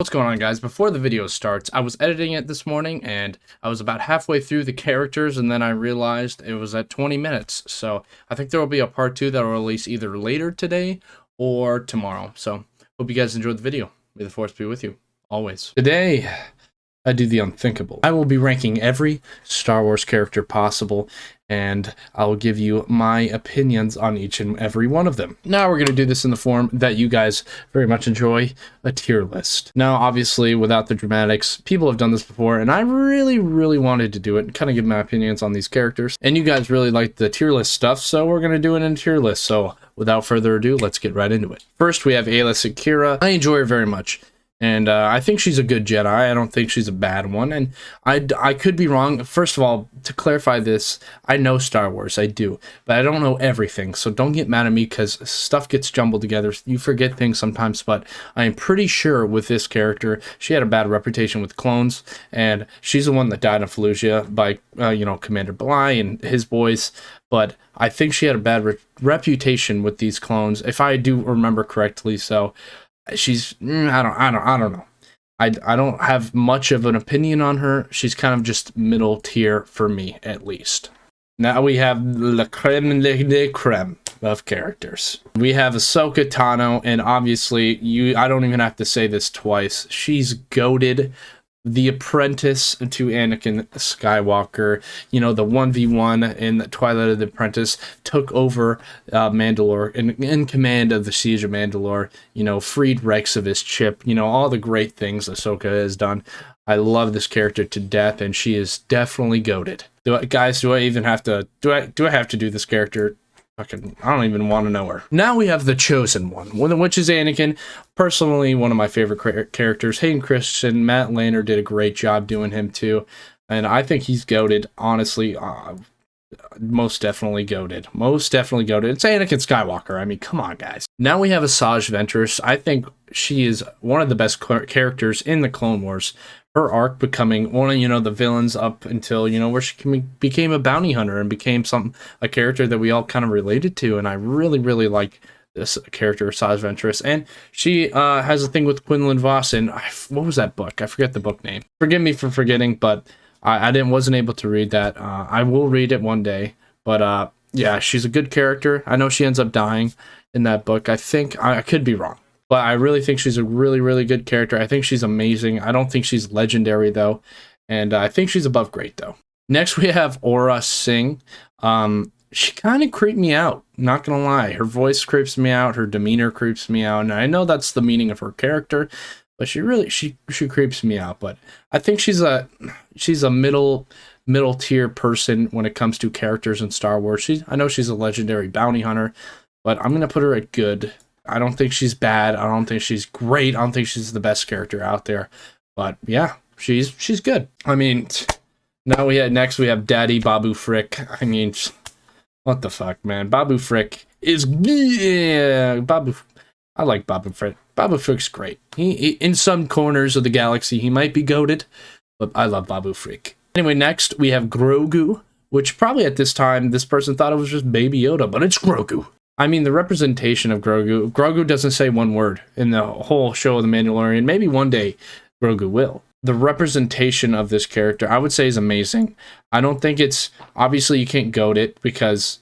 What's going on, guys? Before the video starts, I was editing it this morning and I was about halfway through the characters and then I realized it was at 20 minutes. So I think there will be a part 2 that will release either later today or tomorrow. So hope you guys enjoyed the video. May the force be with you always. Today, I do the unthinkable. I will be ranking every Star Wars character possible, and I will give you my opinions on each and every one of them. Now we're going to do this in the form that you guys very much enjoy, a tier list. Now, obviously, without the dramatics, people have done this before, and I really wanted to do it and kind of give my opinions on these characters. And you guys really like the tier list stuff, so we're going to do it in a tier list. So without further ado, let's get right into it. First, we have Aayla Secura. I enjoy her very much. And I think she's a good Jedi. I don't think she's a bad one. And I could be wrong. First of all, to clarify this, I know Star Wars. I do. But I don't know everything. So don't get mad at me because stuff gets jumbled together. You forget things sometimes. But I am pretty sure with this character, she had a bad reputation with clones. And she's the one that died in Fallujah by, Commander Bly and his boys. But I think she had a bad reputation with these clones, if I do remember correctly. So she's I don't know. I don't have much of an opinion on her. She's kind of just middle tier for me, at least. Now we have la creme de creme of characters. We have Ahsoka Tano, and obviously I don't even have to say this twice. She's goated. The apprentice to Anakin Skywalker, the 1v1 in the Twilight of the Apprentice, took over Mandalore in command of the Siege of Mandalore, freed Rex of his chip, all the great things Ahsoka has done. I love this character to death, and she is definitely goated. Guys, do I even have to, do I have to do this character? I don't even want to know her. Now we have the Chosen One, which is Anakin. Personally, one of my favorite characters. Hayden Christensen, Matt Lanner did a great job doing him too. And I think he's goated, honestly. Most definitely goated. Most definitely goated. It's Anakin Skywalker. I mean, come on, guys. Now we have Asajj Ventress. I think she is one of the best characters in the Clone Wars. Her arc becoming one of the villains up until where she became a bounty hunter and became a character that we all kind of related to, and I really like this character, Asajj Ventress. And she has a thing with Quinlan Vos, and what was that book? I forget the book name. Forgive me for forgetting, but I wasn't able to read that. I will read it one day, but yeah, she's a good character. I know she ends up dying in that book. I think I could be wrong. But I really think she's a really good character. I think she's amazing. I don't think she's legendary, though. And I think she's above great, though. Next, we have Aurra Sing. She kind of creeped me out, not going to lie. Her voice creeps me out. Her demeanor creeps me out. And I know that's the meaning of her character. But she creeps me out. But I think she's a middle tier person when it comes to characters in Star Wars. I know she's a legendary bounty hunter. But I'm going to put her at good. I don't think she's bad. I don't think she's great. I don't think she's the best character out there. But yeah, she's good. I mean, next we have Daddy Babu Frick. I mean, what the fuck, man? Babu Frick is I like Babu Frick. Babu Frick's great. He in some corners of the galaxy he might be goated, but I love Babu Frick. Anyway, next we have Grogu, which probably at this time this person thought it was just Baby Yoda, but it's Grogu. I mean, the representation of Grogu doesn't say one word in the whole show of The Mandalorian. Maybe one day Grogu will. The representation of this character, I would say, is amazing. I don't think obviously you can't goat it because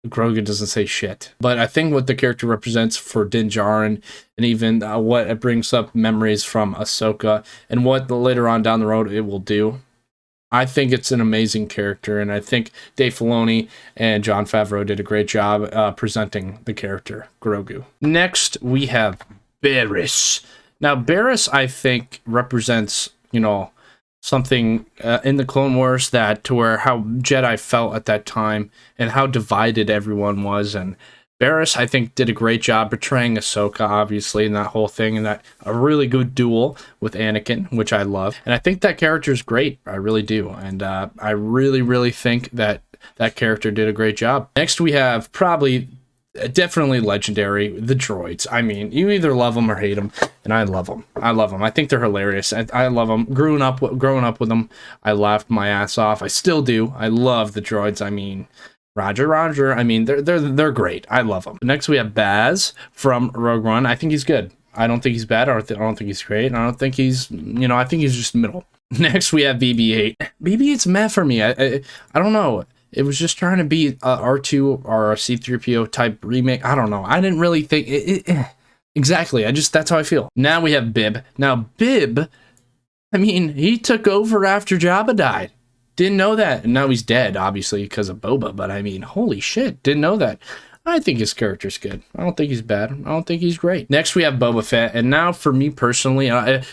Grogu doesn't say shit. But I think what the character represents for Din Djarin, and even what it brings up memories from Ahsoka, and what later on down the road it will do, I think it's an amazing character, and I think Dave Filoni and Jon Favreau did a great job presenting the character, Grogu. Next, we have Barriss. Now, Barriss, I think, represents, something in the Clone Wars to where how Jedi felt at that time and how divided everyone was, and Barriss, I think, did a great job portraying Ahsoka, obviously, in that whole thing, and that a really good duel with Anakin, which I love. And I think that character is great. I really do. And I really think that character did a great job. Next, we have definitely legendary, the droids. I mean, you either love them or hate them, and I love them. I think they're hilarious. I love them. Growing up with them, I laughed my ass off. I still do. I love the droids. I mean, Roger. I mean, they're great. I love them. Next, we have Baz from Rogue One. I think he's good. I don't think he's bad. I don't think he's great. I don't think he's, I think he's just middle. Next, we have BB-8. BB-8's meh for me. I don't know. It was just trying to be a R2 or a C-3PO type remake. I don't know. I didn't really think exactly. That's how I feel. Now we have Bib. Now Bib, I mean, he took over after Jabba died. Didn't know that. And now he's dead, obviously, because of Boba. But I mean, holy shit, didn't know that. I think his character's good. I don't think he's bad. I don't think he's great. Next, we have Boba Fett. And now, for me personally, I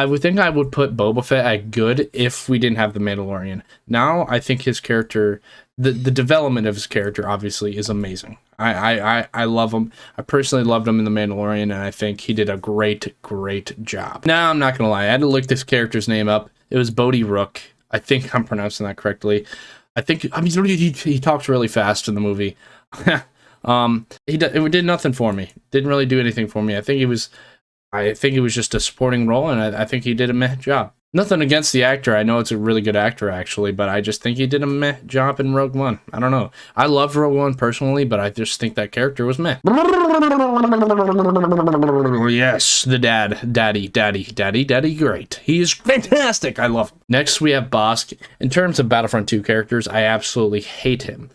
would think I would put Boba Fett at good if we didn't have The Mandalorian. Now, I think his character, the development of his character, obviously, is amazing. I love him. I personally loved him in The Mandalorian, and I think he did a great job. Now, I'm not going to lie. I had to look this character's name up. It was Bodhi Rook. I think I'm pronouncing that correctly. He talks really fast in the movie. It did nothing for me. Didn't really do anything for me. I think it was just a supporting role, and I think he did a meh job. Nothing against the actor. I know it's a really good actor, actually, but I just think he did a meh job in Rogue One. I don't know. I love Rogue One personally, but I just think that character was meh. Yes, the daddy, great. He is fantastic. I love him. Next, we have Bossk. In terms of Battlefront 2 characters, I absolutely hate him.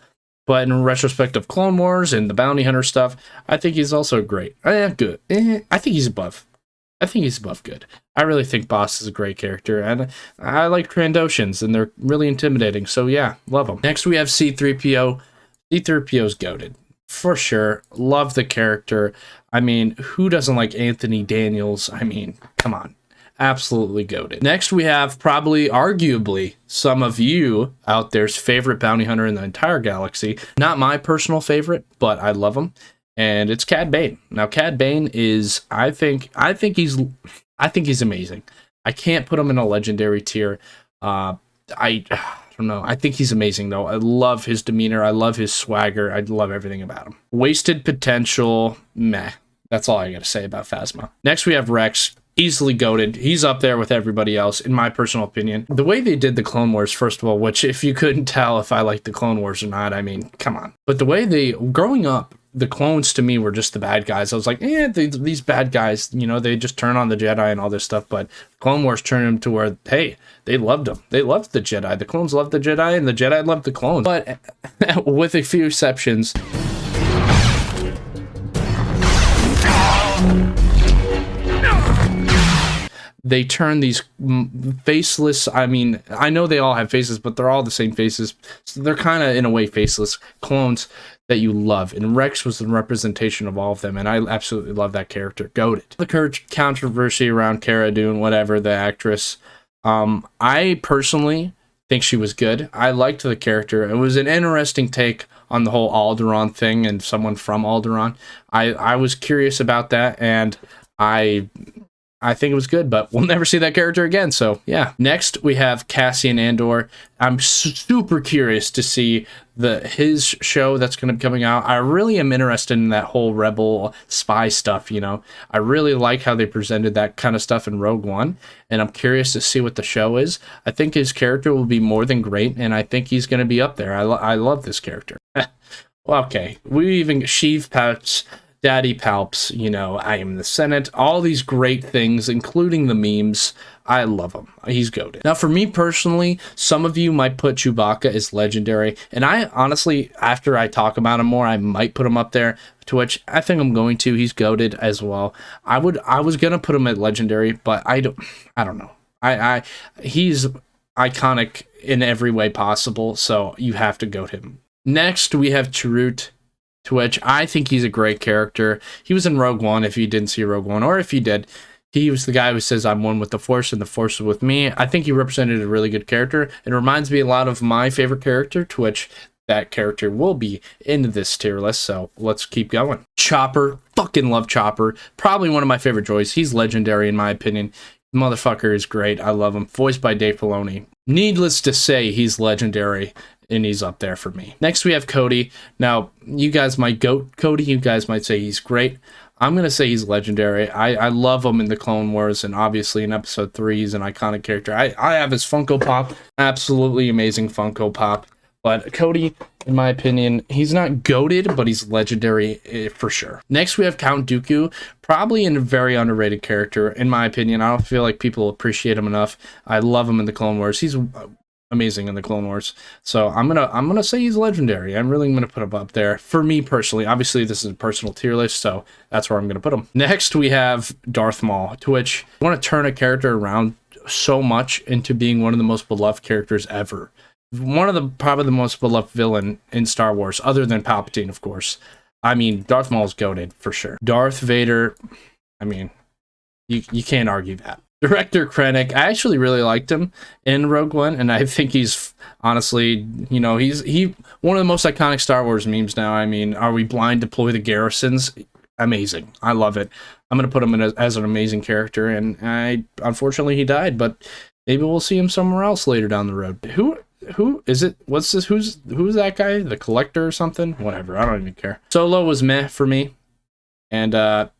But in retrospect of Clone Wars and the Bounty Hunter stuff, I think he's also great. Good. I think he's above. I think he's above good. I really think Bossk is a great character, and I like Trandoshans, and they're really intimidating, so yeah, love them. Next, we have C-3PO. C-3PO's goated, for sure. Love the character. I mean, who doesn't like Anthony Daniels? I mean, come on. Absolutely goated. Next, we have probably, arguably, some of you out there's favorite bounty hunter in the entire galaxy. Not my personal favorite, but I love him. And it's Cad Bane. Now, Cad Bane is, I think he's amazing. I can't put him in a legendary tier. I don't know. I think he's amazing, though. I love his demeanor. I love his swagger. I love everything about him. Wasted potential, meh. That's all I got to say about Phasma. Next, we have Rex. Easily goated. He's up there with everybody else, in my personal opinion. The way they did the Clone Wars, first of all, which if you couldn't tell if I liked the Clone Wars or not, I mean, come on. But the way growing up, the clones to me were just the bad guys. I was like, these bad guys, they just turn on the Jedi and all this stuff. But Clone Wars turned them to where, hey, they loved them. They loved the Jedi. The clones loved the Jedi, and the Jedi loved the clones. But with a few exceptions. They turn these faceless, I mean, I know they all have faces, but they're all the same faces. So they're kind of, in a way, faceless clones that you love. And Rex was the representation of all of them, and I absolutely love that character. Goated. The controversy around Cara Dune, whatever, the actress, I personally think she was good. I liked the character. It was an interesting take on the whole Alderaan thing and someone from Alderaan. I was curious about that, and I think it was good, but we'll never see that character again, so yeah. Next, we have Cassian Andor. I'm super curious to see his show that's going to be coming out. I really am interested in that whole Rebel spy stuff, I really like how they presented that kind of stuff in Rogue One, and I'm curious to see what the show is. I think his character will be more than great, and I think he's going to be up there. I love this character. Okay, we even Sheev Palps, Daddy Palps, I am the Senate, all these great things, including the memes. I love him. He's goated. Now, for me personally, some of you might put Chewbacca as legendary, and I honestly, after I talk about him more, I might put him up there, to which I think I'm going to. He's goated as well. I was gonna put him at legendary, but I don't know. He's iconic in every way possible, so you have to goat him. Next, we have Chirrut, to which I think he's a great character. He was in Rogue One, if you didn't see Rogue One, or if you did. He was the guy who says, I'm one with the Force, and the Force is with me. I think he represented a really good character. It reminds me a lot of my favorite character, to which that character will be in this tier list, so let's keep going. Chopper. Fucking love Chopper. Probably one of my favorite droids. He's legendary, in my opinion. Motherfucker is great. I love him. Voiced by Dave Filoni. Needless to say, he's legendary, and he's up there for me. Next, we have Cody. Now, you guys might goat Cody. You guys might say he's great. I'm going to say he's legendary. I love him in the Clone Wars, and obviously in Episode 3, he's an iconic character. I have his Funko Pop. Absolutely amazing Funko Pop. But Cody, in my opinion, he's not goated, but he's legendary for sure. Next, we have Count Dooku, probably a very underrated character, in my opinion. I don't feel like people appreciate him enough. I love him in the Clone Wars. He's amazing in the Clone Wars. So I'm gonna say he's legendary. I'm really gonna put him up there for me personally. Obviously, this is a personal tier list, so that's where I'm gonna put him. Next, we have Darth Maul, to which I want to turn a character around so much into being one of the most beloved characters ever. One of the probably the most beloved villain in Star Wars, other than Palpatine, of course. I mean, Darth Maul's goated for sure. Darth Vader, I mean, you can't argue that. Director Krennic, I actually really liked him in Rogue One, and I think he's honestly, you know, he's one of the most iconic Star Wars memes now. I mean, are we blind? Deploy the garrisons. Amazing. I love it. I'm gonna put him in as an amazing character, and unfortunately he died, but maybe we'll see him somewhere else later down the road. Who is it? What's this? Who's that guy? The Collector or something? Whatever. I don't even care. Solo was meh for me, and I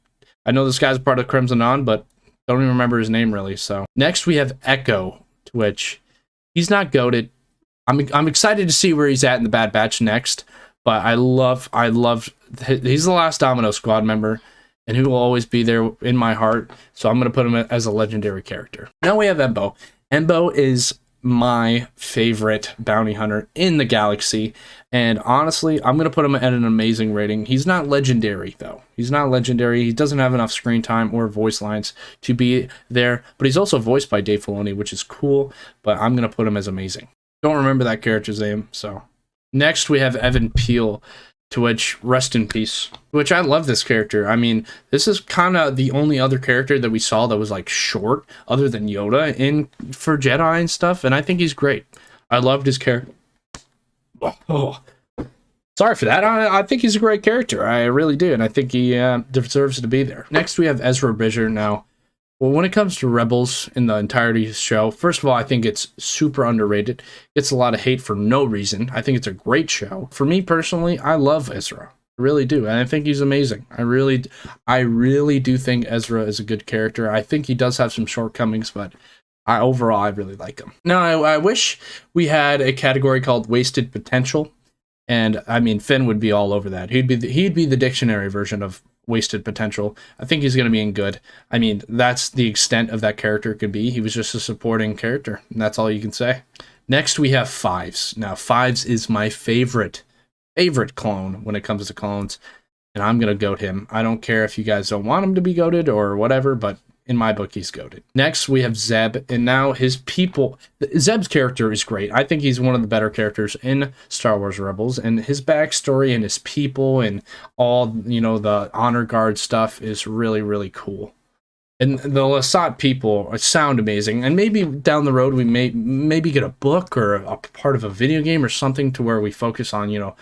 know this guy's part of Crimson Dawn, but don't even remember his name really. So next we have Echo, to which he's not goated. I'm excited to see where he's at in the Bad Batch next, but I love he's the last Domino Squad member, and he will always be there in my heart. So I'm gonna put him as a legendary character. Now we have Embo. Embo is my favorite bounty hunter in the galaxy, and honestly, I'm gonna put him at an amazing rating. He's not legendary though. He's not legendary. He doesn't have enough screen time or voice lines to be there, but he's also voiced by Dave Filoni, which is cool. But I'm gonna put him as amazing. Don't remember that character's name. So next we have Evan Peel, to which rest in peace. Which I love this character. I mean, this is kind of the only other character that we saw that was like short, other than Yoda, in for Jedi and stuff, and I think he's great. I loved his character. Oh, sorry for that. I think he's a great character. I really do, and I think he deserves to be there. Next, we have Ezra Bridger. Now, well, when it comes to Rebels in the entirety of the show, first of all, I think it's super underrated. It's a lot of hate for no reason. I think it's a great show. For me personally, I love Ezra. I really do, and I think he's amazing. I really do think Ezra is a good character. I think he does have some shortcomings, but overall, I really like him. Now, I wish we had a category called Wasted Potential, and I mean, Finn would be all over that. He'd be the dictionary version of wasted potential. I think he's going to be in good. I mean, that's the extent of that character could be. He was just a supporting character, and that's all you can say. Next, we have Fives. Now, Fives is my favorite clone when it comes to clones, and I'm going to goat him. I don't care if you guys don't want him to be goated or whatever, but in my book, he's goated. Next, we have Zeb, and now his people. Zeb's character is great. I think he's one of the better characters in Star Wars Rebels, and his backstory and his people and all, you know, the honor guard stuff is really, really cool. And the Lasat people sound amazing, and maybe down the road we maybe get a book or a part of a video game or something to where we focus on, you know,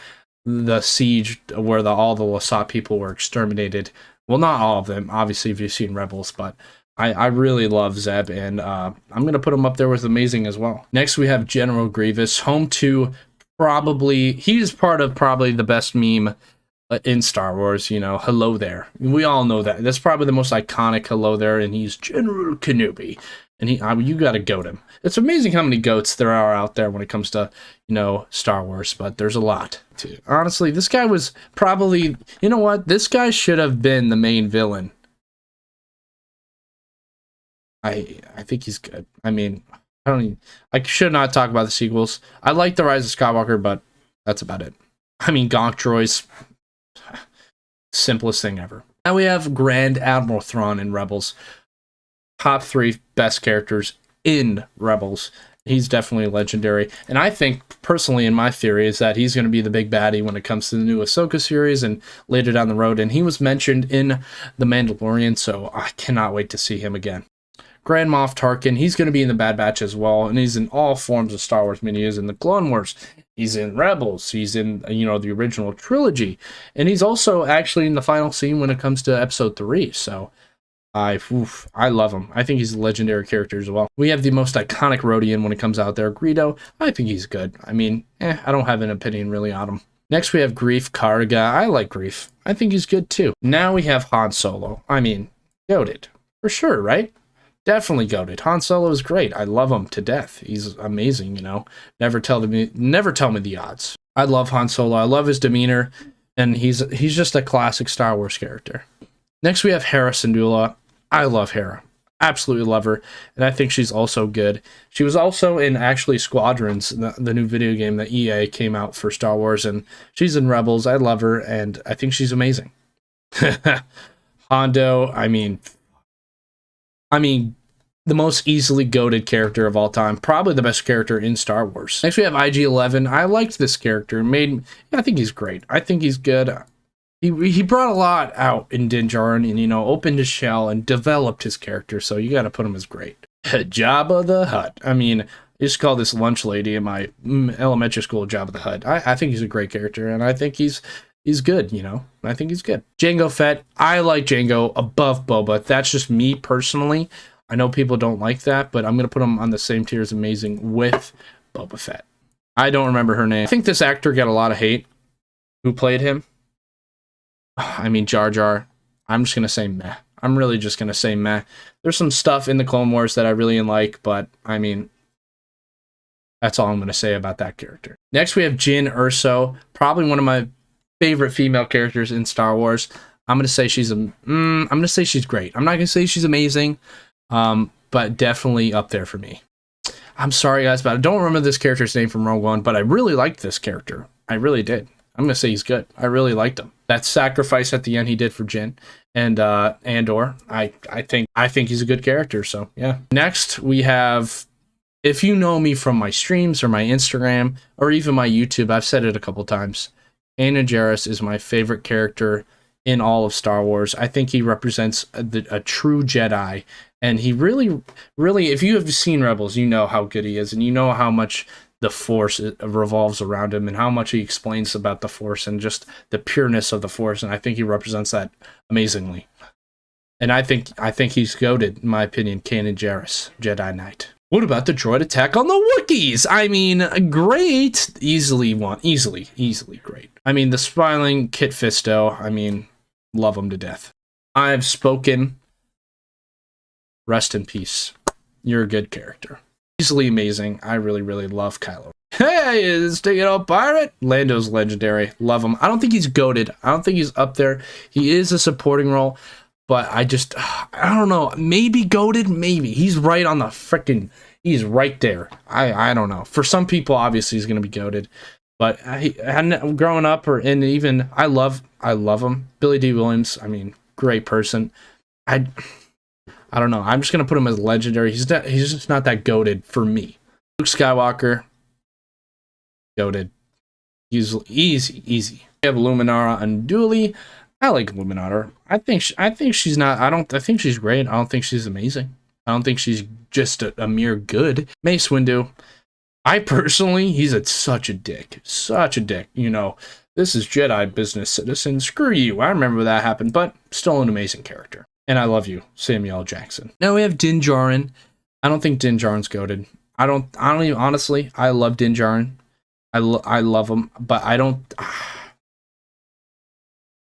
the siege where all the Lasat people were exterminated. Well, not all of them, obviously, if you've seen Rebels, but I really love Zeb, and I'm going to put him up there with amazing as well. Next, we have General Grievous, home to he's part of probably the best meme in Star Wars, you know, hello there. We all know that. That's probably the most iconic hello there, and he's General Kenobi. And you got to goat him. It's amazing how many goats there are out there when it comes to, you know, Star Wars, but there's a lot. Honestly, this guy was probably, you know what? This guy should have been the main villain. I think he's good. I mean, I should not talk about the sequels. I like The Rise of Skywalker, but that's about it. I mean, Gonk Droid's simplest thing ever. Now we have Grand Admiral Thrawn in Rebels. Top 3 best characters in Rebels. He's definitely legendary. And I think, personally, in my theory, is that he's going to be the big baddie when it comes to the new Ahsoka series and later down the road. And he was mentioned in The Mandalorian, so I cannot wait to see him again. Grand Moff Tarkin, he's going to be in the Bad Batch as well, and he's in all forms of Star Wars. I mean, he is in the Clone Wars, he's in Rebels, he's in, you know, the original trilogy, and he's also actually in the final scene when it comes to Episode 3, so I love him. I think he's a legendary character as well. We have the most iconic Rodian when it comes out there, Greedo. I think he's good. I mean, I don't have an opinion really on him. Next, we have Greef Karga. I like Greef. I think he's good too. Now we have Han Solo. I mean, goated. For sure, right? Definitely goated. Han Solo is great. I love him to death. He's amazing, you know. Never tell me the odds. I love Han Solo. I love his demeanor, and he's just a classic Star Wars character. Next we have Hera Syndulla. I love Hera. Absolutely love her, and I think she's also good. She was also in actually Squadrons, the new video game that EA came out for Star Wars, and she's in Rebels. I love her, and I think she's amazing. Hondo, I mean, the most easily goated character of all time. Probably the best character in Star Wars. Next, we have IG-11. I liked this character. I think he's great. I think he's good. He brought a lot out in Din Djarin and, you know, opened his shell and developed his character, so you gotta put him as great. Jabba the Hutt. I mean, I used to call this lunch lady in my elementary school Jabba the Hutt. I think he's a great character, and I think he's good, you know. I think he's good. Jango Fett. I like Jango above Boba. That's just me personally. I know people don't like that, but I'm going to put him on the same tier as Amazing with Boba Fett. I don't remember her name. I think this actor got a lot of hate. Who played him? I mean, Jar Jar. I'm just going to say meh. I'm really just going to say meh. There's some stuff in the Clone Wars that I really like, but I mean, that's all I'm going to say about that character. Next, we have Jyn Erso. Probably one of my favorite female characters in Star Wars. I'm going to say she's I'm going to say she's great. I'm not going to say she's amazing. But definitely up there for me. I'm sorry, guys, but I don't remember this character's name from Rogue One, but I really liked this character. I really did. I'm gonna say he's good. I really liked him. That sacrifice at the end he did for Jyn and Andor. I think he's a good character. So yeah. Next we have, if you know me from my streams or my Instagram or even my YouTube, I've said it a couple times. Kanan Jarrus is my favorite character in all of Star Wars. I think he represents a true Jedi, and he really, if you have seen Rebels, you know how good he is, and you know how much the Force revolves around him, and how much he explains about the Force, and just the pureness of the Force, and I think he represents that amazingly. And I think he's goated, in my opinion, Kanan Jarrus, Jedi Knight. What about the droid attack on the Wookiees? I mean, great. Easily great. I mean, the smiling Kit Fisto, I mean, love him to death. I've spoken. Rest in peace. You're a good character. Easily amazing. I really love Kylo. Hey, is Sting It Up Pirate? Lando's legendary. Love him. I don't think he's goated. I don't think he's up there. He is a supporting role, but I don't know. Maybe goated, maybe. He's right on the frickin', he's right there. I don't know. For some people, obviously, he's going to be goated. But growing up, I love him. Billy D. Williams, I mean, great person. I don't know. I'm just gonna put him as legendary. He's just not that goated for me. Luke Skywalker, goated. He's easy. We have Luminara Unduli. I like Luminara. I think she's not. I think she's great. I don't think she's amazing. I don't think she's just a mere good. Mace Windu. I personally, he's such a dick. Such a dick. You know, this is Jedi business, citizen. Screw you. I remember that happened, but still an amazing character. And I love you, Samuel L. Jackson. Now we have Din Djarin. I don't think Din Djarin's goated. I don't even, honestly, I love Din Djarin. I love him, but I don't.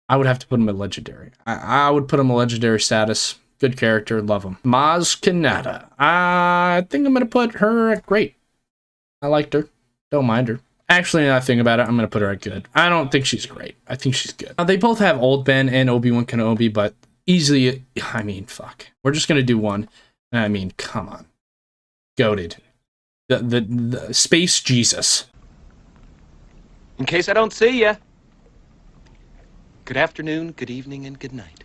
I would have to put him at legendary. I would put him a legendary status. Good character, love him. Maz Kanata. I think I'm going to put her at great. I liked her. Don't mind her. Actually, now I think about it, I'm going to put her at good. I don't think she's great. I think she's good. They both have Old Ben and Obi-Wan Kenobi, but easily, I mean, fuck. We're just going to do one. I mean, come on. Goated. The Space Jesus. In case I don't see ya. Good afternoon, good evening, and good night.